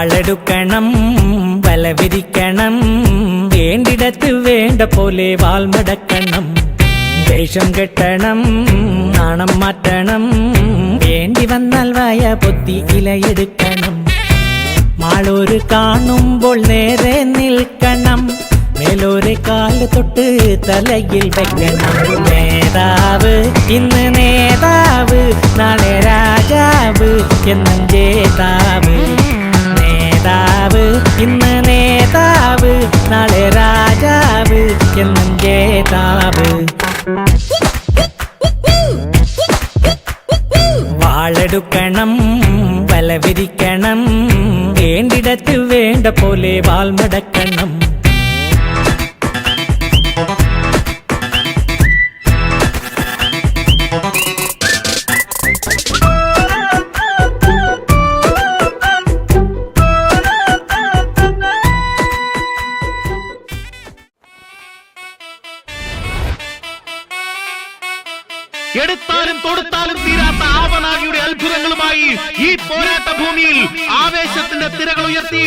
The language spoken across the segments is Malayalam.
വാളെടുക്കണം വലവിരിക്കണം വേണ്ടിടത്ത് വേണ്ട പോലെ വാൾമടക്കണം വേഷം കെട്ടണം നാണം മാറ്റണം വേണ്ടി വന്നാൽ വായ പൊത്തി ഇലയെടുക്കണം മാളൂര് കാണുമ്പോൾ നേരെ നിൽക്കണം മേലോരെ കാല് തൊട്ട് തലയിൽ വെക്കണം നേതാവ് ഇന്ന് നേതാവ് നാളെ രാജാവ് എന്നും ജേതാവ് നേതാവ് ഇന്ന് നേതാവ് നാളെ രാജാവ് എന്നും ജേതാവ് വാളെടുക്കണം വലവിരിക്കണം വേണ്ടിടത്ത് വേണ്ട പോലെ വാൾമടക്കണം എടുത്താലും തൊടുത്താലും തീരാത്ത ആവനാഴിയുടെ അത്ഭുതങ്ങളുമായി ഈ പോരാട്ട ഭൂമിയിൽ ആവേശത്തിന്റെ തിരകൾ ഉയർത്തി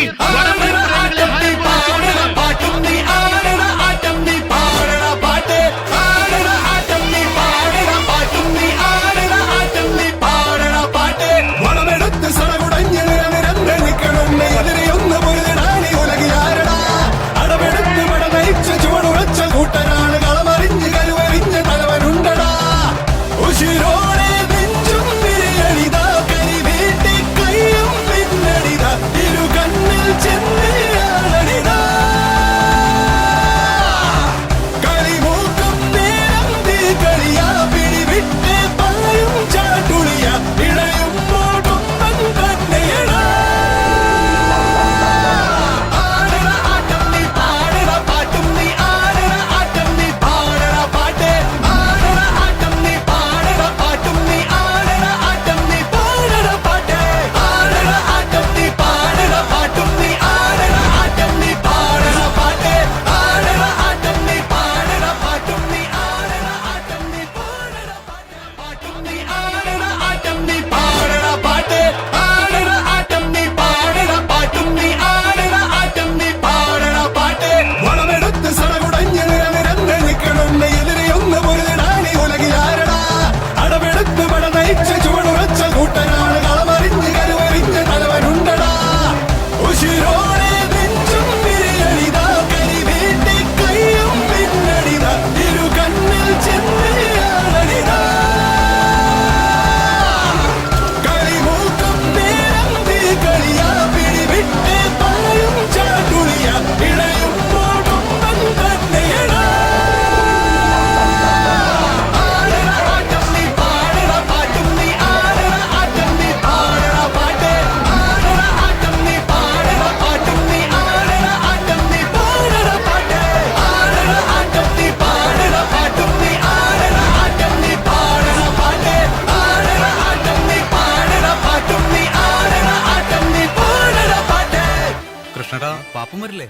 കൃഷ്ണടാ പാപ്പം വരില്ലേ?